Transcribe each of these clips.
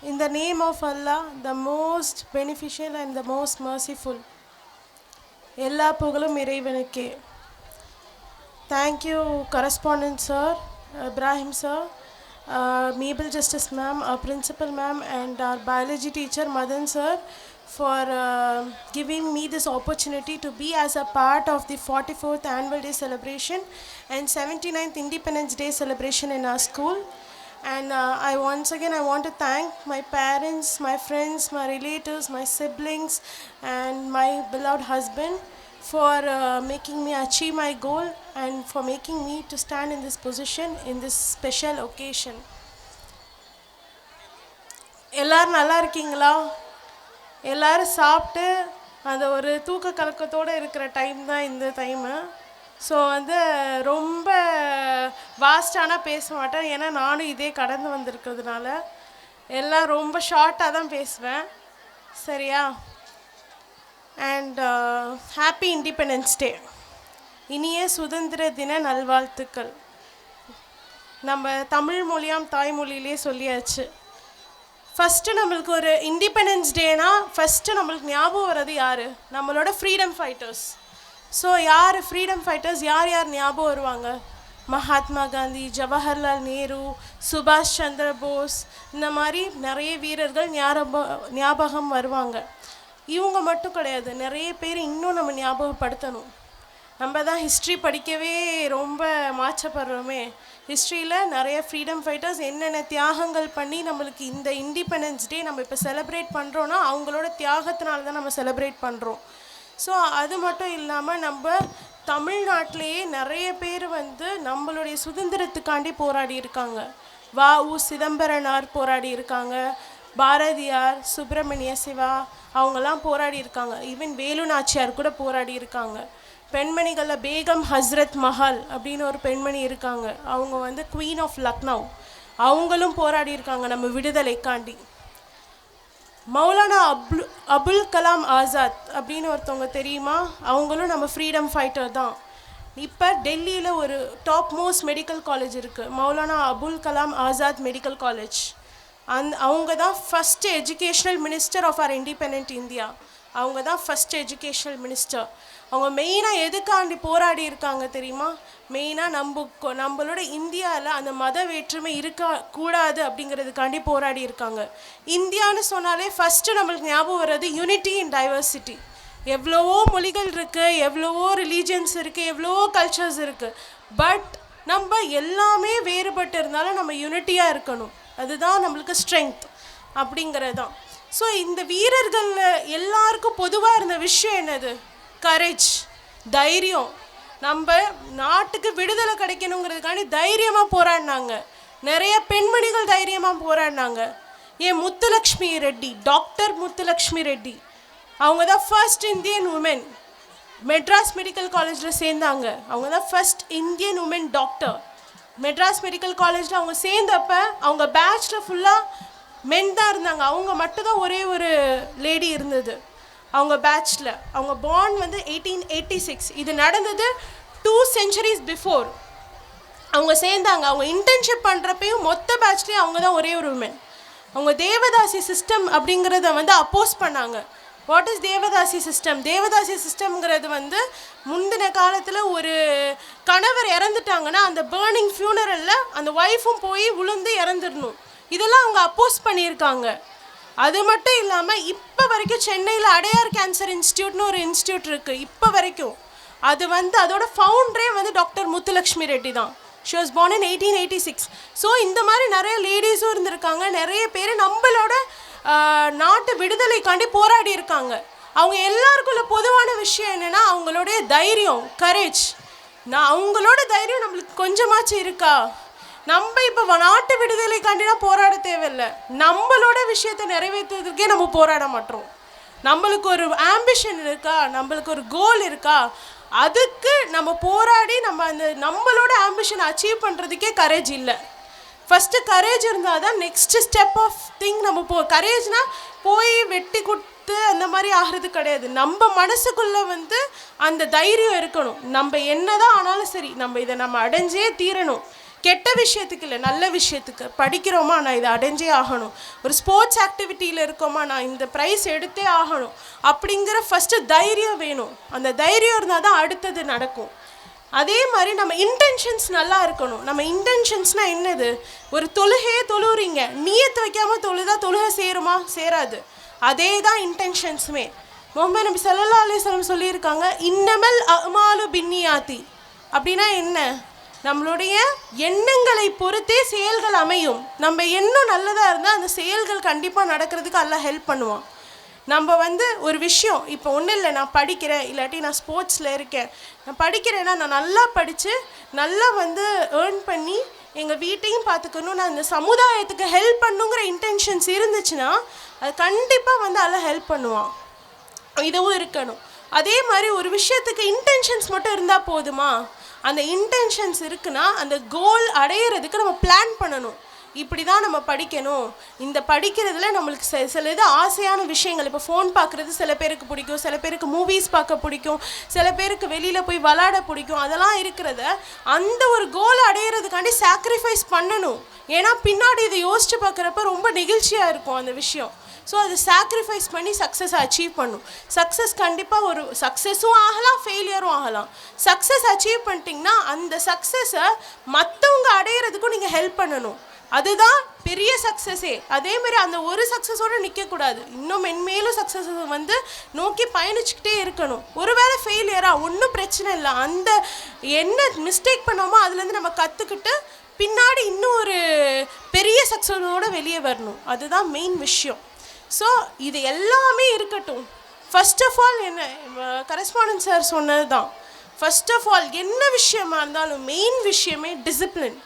In the name of Allah, the most beneficial and the most merciful. எல்லா புகழும் இறைவனுக்கே. Thank you, correspondent sir, Ibrahim sir, Mabel Justice ma'am, our principal ma'am, and our biology teacher Madan sir for giving me this opportunity to be as a part of the 44th annual day celebration and 79th Independence Day celebration in our school. And I want to thank my parents, my friends, my relatives, my siblings, and my beloved husband for making me achieve my goal and for making me to stand in this position in this special occasion. எல்லாரும் நல்லா இருக்கீங்களா? எல்லாரும் சாப்பிட்டு அந்த ஒரு தூக்க கலக்கத்தோடு இருக்கிற time தான் இந்த டைமு. ஸோ ரொம்ப வாஸ்டானால் பேச மாட்டேன், ஏன்னா நானும் இதே கடந்து வந்திருக்கிறதுனால எல்லாம் ரொம்ப ஷார்ட்டாக தான் பேசுவேன், சரியா? அண்ட் ஹாப்பி இண்டிபெண்டன்ஸ் டே, இனிய சுதந்திர தின நல்வாழ்த்துக்கள். நம்ம தமிழ் மொழியாம் தாய்மொழியிலே சொல்லியாச்சு. ஃபஸ்ட்டு நம்மளுக்கு ஒரு இண்டிபெண்டன்ஸ் டேனா ஃபஸ்ட்டு நம்மளுக்கு ஞாபகம் வர்றது யார்? நம்மளோட ஃப்ரீடம் ஃபைட்டர்ஸ். ஸோ யார் ஃப்ரீடம் ஃபைட்டர்ஸ், யார் யார் ஞாபகம் வருவாங்க? மகாத்மா காந்தி, ஜவஹர்லால் நேரு, சுபாஷ் சந்திர போஸ், இந்த மாதிரி நிறைய வீரர்கள் ஞாபகம் வருவாங்க. இவங்க மட்டும் கிடையாது, நிறைய பேர் இன்னும் நம்ம ஞாபகப்படுத்தணும். நம்ம தான் ஹிஸ்ட்ரி படிக்கவே ரொம்ப மாற்றப்படுறோமே. ஹிஸ்ட்ரியில் நிறைய ஃப்ரீடம் ஃபைட்டர்ஸ் என்னென்ன தியாகங்கள் பண்ணி நம்மளுக்கு இந்த இண்டிபெண்டன்ஸ் டே நம்ம இப்போ செலிப்ரேட் பண்ணுறோன்னா அவங்களோட தியாகத்தினால தான் நம்ம செலிப்ரேட் பண்ணுறோம். ஸோ அது மட்டும் இல்லாமல் நம்ம தமிழ்நாட்டிலேயே நிறைய பேர் நம்மளுடைய சுதந்திரத்துக்காண்டி போராடி இருக்காங்க. வ.உ. சிதம்பரனார் போராடி இருக்காங்க, பாரதியார், சுப்பிரமணிய சிவா அவங்கெல்லாம் போராடி இருக்காங்க. ஈவன் வேலு நாச்சியார் கூட போராடி இருக்காங்க. பெண்மணிகளில் பேகம் ஹஸ்ரத் மஹால் அப்படின்னு ஒரு பெண்மணி இருக்காங்க, அவங்க குவீன் ஆஃப் லக்னோ, அவங்களும் போராடி இருக்காங்க நம்ம விடுதலைக்காண்டி. மௌலானா அபுல் கலாம் ஆசாத் அப்படின்னு ஒருத்தவங்க தெரியுமா? அவங்களும் நம்ம ஃப்ரீடம் ஃபைட்டர் தான். இப்போ டெல்லியில் ஒரு டாப் மோஸ்ட் மெடிக்கல் காலேஜ் இருக்குது, மௌலானா அபுல் கலாம் ஆசாத் மெடிக்கல் காலேஜ். அவங்க தான் first educational minister of our independent India. அவங்க தான் ஃபஸ்ட்டு எஜுகேஷ்னல் மினிஸ்டர். அவங்க மெயினாக எதுக்காண்டி போராடி இருக்காங்க தெரியுமா? மெயினாக நம்மளோட இந்தியாவில் அந்த மத வேற்றுமை இருக்கக்கூடாது அப்படிங்கிறதுக்காண்டி போராடி இருக்காங்க. இந்தியான்னு சொன்னாலே ஃபஸ்ட்டு நம்மளுக்கு ஞாபகம் வர்றது யூனிட்டி இன் டைவர்சிட்டி. எவ்வளவோ மொழிகள் இருக்குது, எவ்வளவோ ரிலீஜியன்ஸ் இருக்குது, எவ்வளவோ கல்ச்சர்ஸ் இருக்குது. பட் நம்ம எல்லாமே வேறுபட்டு இருந்தாலும் நம்ம யூனிட்டியாக இருக்கணும், அதுதான் நம்மளுக்கு ஸ்ட்ரென்த் அப்படிங்கிறது தான். ஸோ இந்த வீரர்கள் எல்லாருக்கும் பொதுவாக இருந்த விஷயம் என்னது? கரேஜ், தைரியம். நம்ம நாட்டுக்கு விடுதலை கிடைக்கணுங்கிறதுக்காண்டி தைரியமாக போராடினாங்க. நிறைய பெண்மணிகள் தைரியமாக போராடினாங்க. ஏன் முத்துலக்ஷ்மி ரெட்டி, டாக்டர் முத்துலக்ஷ்மி ரெட்டி, அவங்க தான் first Indian woman Madras medical காலேஜில் சேர்ந்தாங்க. அவங்க தான் first Indian woman doctor. Madras medical காலேஜில் அவங்க சேர்ந்தப்ப அவங்க பேட்சில் ஃபுல்லாக மென் தான் இருந்தாங்க, அவங்க மட்டும்தான் ஒரே ஒரு லேடி இருந்தது அவங்க பேட்சில். அவங்க பார்ன் 1886. இது நடந்தது 2 centuries பிஃபோர் அவங்க சேர்ந்தாங்க. அவங்க இன்டர்ன்ஷிப் பண்ணுறப்பையும் மொத்த பேட்ச்லேயும் அவங்க தான் ஒரே ஒரு உமன். அவங்க தேவதாசி சிஸ்டம் அப்படிங்கிறத அப்போஸ் பண்ணாங்க. What is devadasi system? Devadasi சிஸ்டம்ங்கிறது முந்தின காலத்தில் ஒரு கணவர் இறந்துட்டாங்கன்னா அந்த பேர்னிங் ஃபியூனரலில் அந்த ஒய்ஃபும் போய் விழுந்து இறந்துடணும். இதெல்லாம் அவங்க அப்போஸ் பண்ணியிருக்காங்க. அது மட்டும் இல்லாமல் இப்போ வரைக்கும் சென்னையில் அடையார் கேன்சர் இன்ஸ்டியூட்னு ஒரு இன்ஸ்டியூட் இருக்குது இப்போ வரைக்கும். அது அதோட ஃபவுண்டரே டாக்டர் முத்துலக்ஷ்மி ரெட்டி தான். She was born in 1886. So இந்த மாதிரி நிறைய லேடிஸும் இருந்திருக்காங்க. நிறைய பேர் நம்மளோட நாட்டு விடுதலைக்காண்டி போராடி இருக்காங்க. அவங்க எல்லாருக்குள்ள பொதுவான விஷயம் என்னென்னா அவங்களுடைய தைரியம், கரேஜ். அவங்களோட தைரியம் நம்மளுக்கு கொஞ்சமாச்சும் இருக்கா? நம்ம இப்போ நாட்டு விடுதலைக்காண்டினா போராட தேவையில்லை, நம்மளோட விஷயத்தை நிறைவேற்றுவதற்கே நம்ம போராட மாட்டோம். நம்மளுக்கு ஒரு ஆம்பிஷன் இருக்கா, நம்மளுக்கு ஒரு கோல் இருக்கா, அதுக்கு நம்ம போராடி நம்மளோட ஆம்பிஷன் அச்சீவ் பண்ணுறதுக்கே கரேஜ் இல்லை. ஃபஸ்ட்டு கரேஜ் இருந்தால் தான் நெக்ஸ்ட் ஸ்டெப் ஆஃப் திங் நம்ம கரேஜ்னால் போய் வெட்டி கொடுத்து அந்த மாதிரி ஆகிறது கிடையாது. நம்ம மனசுக்குள்ளே அந்த தைரியம் இருக்கணும். நம்ம என்ன தான் ஆனாலும் சரி, நம்ம இதை அடைஞ்சே தீரணும். கெட்ட விஷயத்துக்கு இல்லை, நல்ல விஷயத்துக்கு படிக்கிறோமா, நான் இதை அடைஞ்சே ஆகணும். ஒரு ஸ்போர்ட்ஸ் ஆக்டிவிட்டியில் இருக்கோமா, நான் இந்த ப்ரைஸ் எடுத்தே ஆகணும் அப்படிங்கிற ஃபஸ்ட்டு தைரியம் வேணும். அந்த தைரியம் இருந்தால் தான் அடுத்தது நடக்கும். அதே மாதிரி நம்ம இன்டென்ஷன்ஸ் நல்லா இருக்கணும். நம்ம இன்டென்ஷன்ஸ்னால் என்னது? ஒரு தொழுகையே தொழுறீங்க, நியத்து வைக்காமல் தொழுதா தொழுகை சேருமா? சேராது. அதே தான் இன்டென்ஷன்ஸுமே. முஹம்மது நபி ஸல்லல்லாஹு அலைஹி வஸல்லம் சொல்லியிருக்காங்க, இன்னமல் அமாலு பின்னியாத்தி. அப்படின்னா என்ன? நம்மளுடைய எண்ணங்களை பொறுத்தே செயல்கள் அமையும். நம்ம எண்ணம் நல்லதாக இருந்தால் அந்த செயல்கள் கண்டிப்பாக நடக்கிறதுக்கு அல்லாஹ் ஹெல்ப் பண்ணுவான். நம்ம ஒரு விஷயம், இப்போ ஒன்றும் இல்லை, நான் படிக்கிறேன், இல்லாட்டி நான் ஸ்போர்ட்ஸில் இருக்கேன், நான் படிக்கிறேன்னா நான் நல்லா படித்து நல்லா ஏர்ன் பண்ணி எங்கள் வீட்டையும் பார்த்துக்கணும், நான் இந்த சமுதாயத்துக்கு ஹெல்ப் பண்ணுங்கிற இன்டென்ஷன்ஸ் இருந்துச்சுன்னா அது கண்டிப்பாக அல்லாஹ் ஹெல்ப் பண்ணுவான். இதுவும் இருக்கணும். அதே மாதிரி ஒரு விஷயத்துக்கு இன்டென்ஷன்ஸ் மட்டும் இருந்தால் போதுமா? அந்த இன்டென்ஷன்ஸ் இருக்குன்னா அந்த கோல் அடையிறதுக்கு நம்ம பிளான் பண்ணணும். இப்படி தான் நம்ம படிக்கணும். இந்த படிக்கிறதுல நம்மளுக்கு சில இது ஆசையான விஷயங்கள், இப்போ ஃபோன் பார்க்குறது சில பேருக்கு பிடிக்கும், சில பேருக்கு மூவிஸ் பார்க்க பிடிக்கும், சில பேருக்கு வெளியில் போய் விளாட பிடிக்கும். அதெல்லாம் இருக்கிறத அந்த ஒரு கோல் அடையிறதுக்காண்டி சாக்ரிஃபைஸ் பண்ணணும். ஏன்னா பின்னாடி இதை யோசித்து பார்க்குறப்ப ரொம்ப நெகிழ்ச்சியாக இருக்கும் அந்த விஷயம். ஸோ அது சாக்ரிஃபைஸ் பண்ணி சக்ஸஸ் அச்சீவ் பண்ணும். சக்ஸஸ் கண்டிப்பாக ஒரு சக்ஸஸும் ஆகலாம், ஃபெயிலியரும் ஆகலாம். சக்ஸஸ் அச்சீவ் பண்ணிட்டீங்கன்னா அந்த சக்ஸஸை மற்றவங்க அடையிறதுக்கும் நீங்கள் ஹெல்ப் பண்ணணும். அதுதான் பெரிய சக்ஸஸே. அதேமாதிரி அந்த ஒரு சக்ஸஸோடு நிற்கக்கூடாது, இன்னும் மென்மேலும் சக்ஸஸ் நோக்கி பயணிச்சுக்கிட்டே இருக்கணும். ஒருவேளை ஃபெயிலியராக ஒன்றும் பிரச்சனை இல்லை, அந்த என்ன மிஸ்டேக் பண்ணோமோ அதுலேருந்து நம்ம கற்றுக்கிட்டு பின்னாடி இன்னும் ஒரு பெரிய சக்ஸஸோடு வெளியே வரணும். அதுதான் மெயின் விஷயம். ஸோ இது எல்லாமே இருக்கட்டும். ஃபர்ஸ்ட் ஆஃப் ஆல் என்ன கரஸ்பாண்டன்ட் சார் சொன்னது தான், ஃபர்ஸ்ட் ஆஃப் ஆல் என்ன விஷயமா இருந்தாலும் மெயின் விஷயமே டிசிப்ளின்.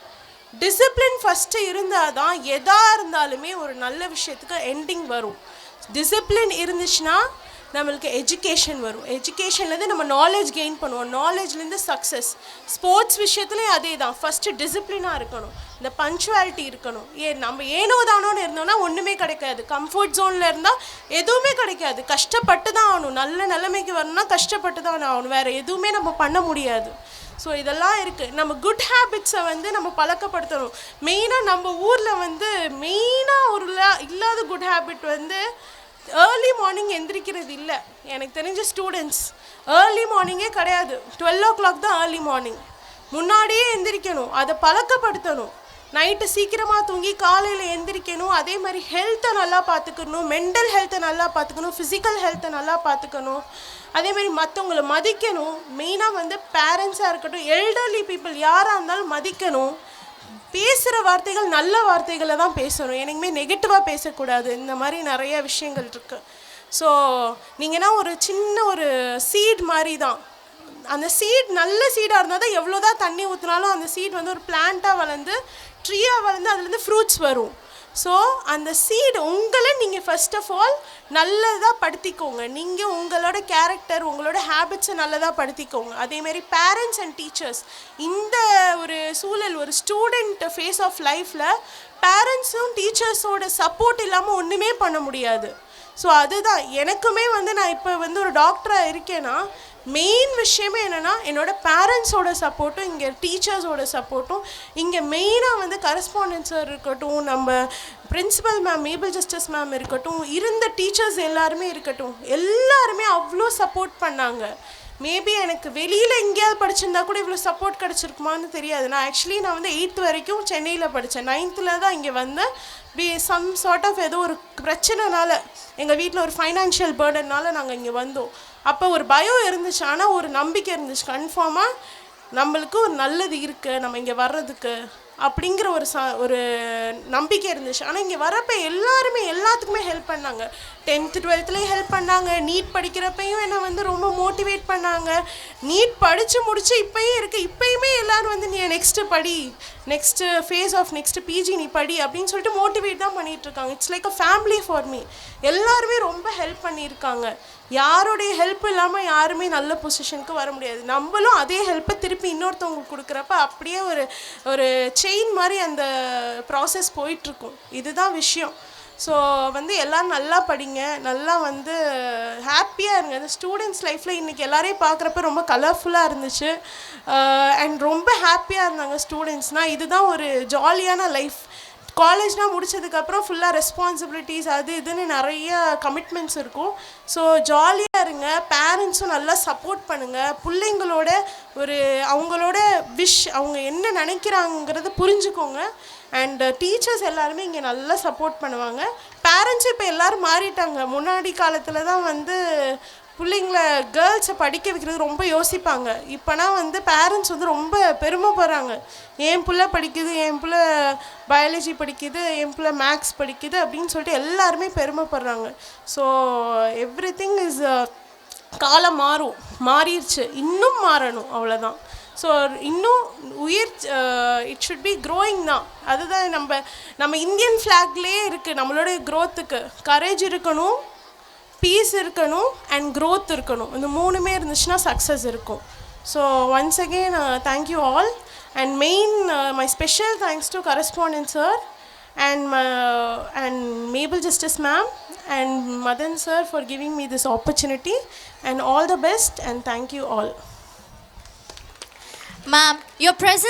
டிசிப்ளின் ஃபஸ்ட்டு இருந்தால் தான் எதாக இருந்தாலுமே ஒரு நல்ல விஷயத்துக்கு எண்டிங் வரும். டிசிப்ளின் இருந்துச்சுன்னா நம்மளுக்கு எஜுகேஷன் வரும். எஜுகேஷன்லேருந்து நம்ம நாலேஜ் கெயின் பண்ணுவோம், நாலேஜ்லேருந்து சக்ஸஸ். ஸ்போர்ட்ஸ் விஷயத்துலேயும் அதே தான். ஃபஸ்ட்டு டிசிப்ளினாக இருக்கணும், இந்த பங்க்சுவாலிட்டி இருக்கணும். நம்ம ஏனோ தானோன்னு இருந்தோம்னா ஒன்றுமே கிடைக்காது. கம்ஃபர்ட் ஜோனில் இருந்தால் எதுவுமே கிடைக்காது. கஷ்டப்பட்டு தான் ஆகணும். நல்ல நிலைமைக்கு வரணும்னா கஷ்டப்பட்டு தான் ஆகணும். வேறு எதுவுமே நம்ம பண்ண முடியாது. ஸோ இதெல்லாம் இருக்குது. நம்ம குட் ஹேபிட்ஸை நம்ம பழக்கப்படுத்தணும். மெயினாக நம்ம ஊரில் மெயினாக ஒரு இல்லாத குட் ஹேபிட் ஏர்லி மார்னிங் எந்திரிக்கிறது இல்லை. எனக்கு தெரிஞ்ச ஸ்டூடெண்ட்ஸ் ஏர்லி மார்னிங்கே கிடையாது. 12 o'clock தான் ஏர்லி மார்னிங். முன்னாடியே எந்திரிக்கணும், அதை பழக்கப்படுத்தணும். நைட்டு சீக்கிரமாக தூங்கி காலையில் எந்திரிக்கணும். அதே மாதிரி ஹெல்த்தை நல்லா பார்த்துக்கணும், மென்டல் ஹெல்த்தை நல்லா பார்த்துக்கணும், ஃபிசிக்கல் ஹெல்த்தை நல்லா பார்த்துக்கணும். அதே மாதிரி மற்றவங்களை மதிக்கணும். மெயினாக பேரண்ட்ஸாக இருக்கட்டும், எல்டர்லி பீப்புள் யாராக இருந்தாலும் மதிக்கணும். பேசுகிற வார்த்தைகள் நல்ல வார்த்தைகளை தான் பேசணும், எனக்குமே நெகட்டிவாக பேசக்கூடாது. இந்த மாதிரி நிறைய விஷயங்கள் இருக்குது. ஸோ நீங்கன்னா ஒரு சின்ன ஒரு சீட் மாதிரி தான். அந்த சீட் நல்ல சீடாக இருந்தால் தான் எவ்வளோ தான் தண்ணி ஊற்றினாலும் அந்த சீட் ஒரு பிளான்ட்டாக வளர்ந்து ட்ரீயாக வளர்ந்து அதுலேருந்து ஃப்ரூட்ஸ் வரும். ஸோ அந்த சீடு உங்களை நீங்கள் ஃபர்ஸ்ட் ஆஃப் ஆல் நல்லதாக படுத்திக்கோங்க. நீங்கள் உங்களோட கேரக்டர், உங்களோட ஹேபிட்ஸை நல்லதாக படுத்திக்கோங்க. அதேமாரி பேரண்ட்ஸ் அண்ட் டீச்சர்ஸ், இந்த ஒரு சூழல் ஒரு ஸ்டூடெண்ட் ஃபேஸ் ஆஃப் லைஃப்பில் பேரண்ட்ஸும் டீச்சர்ஸோட சப்போர்ட் இல்லாமல் ஒன்றுமே பண்ண முடியாது. ஸோ அதுதான் எனக்குமே நான் இப்போ ஒரு டாக்டராக இருக்கேன்னா மெயின் விஷயமே என்னென்னா என்னோடய பேரண்ட்ஸோட சப்போர்ட்டும் இங்கே டீச்சர்ஸோட சப்போர்ட்டும். இங்கே மெயினாக கரஸ்பாண்டன்ட் சார் இருக்கட்டும், நம்ம principal ma'am Mabel Justice ma'am இருக்கட்டும், இருந்த டீச்சர்ஸ் எல்லாருமே இருக்கட்டும், எல்லாருமே அவ்வளோ சப்போர்ட் பண்ணாங்க. மேபி எனக்கு வெளியில் எங்கேயாவது படிச்சிருந்தா கூட இவ்வளோ சப்போர்ட் கிடச்சிருக்குமான்னு தெரியாது. நான் ஆக்சுவலி 8th வரைக்கும் சென்னையில் படித்தேன். 9th தான் இங்கே வந்தேன். சம் சார்ட் ஆஃப் ஏதோ ஒரு பிரச்சனைனால எங்கள் வீட்டில் ஒரு ஃபைனான்ஷியல் பேர்டன்னால நாங்கள் இங்கே வந்தோம். அப்போ ஒரு பயம் இருந்துச்சு, ஆனால் ஒரு நம்பிக்கை இருந்துச்சு. கன்ஃபார்மாக நம்மளுக்கு ஒரு நல்லது இருக்குது நம்ம இங்கே வர்றதுக்கு அப்படிங்கிற ஒரு நம்பிக்கை இருந்துச்சு. ஆனால் இங்கே வரப்போ எல்லாருமே எல்லாத்துக்குமே ஹெல்ப் பண்ணாங்க. 10th 12thலேயும் ஹெல்ப் பண்ணாங்க. நீட் படிக்கிறப்பையும் என்னை ரொம்ப மோட்டிவேட் பண்ணாங்க. நீட் படித்து முடித்து இப்போயும் இருக்குது. இப்போயுமே எல்லோரும் நீ நெக்ஸ்ட்டு படி, next phase of next PG நீ படி அப்படின்னு சொல்லிட்டு மோட்டிவேட் தான் பண்ணிகிட்ருக்காங்க. It's like a family for me. எல்லாருமே ரொம்ப ஹெல்ப் பண்ணியிருக்காங்க. யாருடைய ஹெல்ப் இல்லாமல் யாருமே நல்ல பொசிஷனுக்கு வர முடியாது. நம்மளும் அதே ஹெல்ப்பை திருப்பி இன்னொருத்தவங்களுக்கு கொடுக்குறப்ப அப்படியே ஒரு செயின் மாதிரி அந்த ப்ராசஸ் போயிட்டுருக்கும். இதுதான் விஷயம். ஸோ வந்து எல்லோரும் நல்லா படிங்க, நல்லா வந்து ஹாப்பியாக இருங்க. இந்த ஸ்டூடெண்ட்ஸ் லைஃப்பில் இன்றைக்கி எல்லாரையும் பார்க்குறப்ப ரொம்ப கலர்ஃபுல்லாக இருந்துச்சு. அண்ட் ரொம்ப ஹாப்பியாக இருந்தாங்க ஸ்டூடெண்ட்ஸ்னால். இதுதான் ஒரு ஜாலியான லைஃப். காலேஜ்னால் முடித்ததுக்கப்புறம் ஃபுல்லாக ரெஸ்பான்சிபிலிட்டிஸ் அது இதுன்னு நிறைய கமிட்மெண்ட்ஸ் இருக்கும். ஸோ ஜாலியாக இருங்க. பேரண்ட்ஸும் நல்லா சப்போர்ட் பண்ணுங்கள். பிள்ளைங்களோட ஒரு அவங்களோட அவங்க என்ன நினைக்கிறாங்கிறத புரிஞ்சுக்கோங்க. அண்ட் டீச்சர்ஸ் எல்லாருமே இங்கே நல்லா சப்போர்ட் பண்ணுவாங்க. பேரண்ட்ஸும் இப்போ எல்லோரும் மாறிட்டாங்க. முன்னாடி காலத்தில் தான் வந்து பிள்ளைங்கள கேர்ள்ஸை படிக்க வைக்கிறது ரொம்ப யோசிப்பாங்க. இப்போனா வந்து பேரண்ட்ஸ் வந்து ரொம்ப பெருமைப்படுறாங்க. என் பிள்ளை படிக்குது, என் பிள்ளை பயாலஜி படிக்குது, என் பிள்ளை மேக்ஸ் படிக்குது அப்படின்னு சொல்லிட்டு எல்லாருமே பெருமைப்படுறாங்க. ஸோ எவ்ரி திங் இஸ் காலம் மாறிடுச்சு, இன்னும் மாறணும், அவ்வளோதான். ஸோ இன்னும் இட் ஷுட் பி க்ரோயிங் தான். அதுதான் நம்ம இந்தியன் ஃப்ளாக்லேயே இருக்குது. நம்மளோட க்ரோத்துக்கு கரேஜ் இருக்கணும், பீஸ் இருக்கணும், அண்ட் க்ரோத் இருக்கணும். இந்த மூணுமே இருந்துச்சுன்னா சக்ஸஸ் இருக்கும். So once again thank you all. And main my special thanks to correspondent sir and Mabel Justice ma'am and Madan sir for giving me this opportunity, and all the best and thank you all. Ma'am, your presence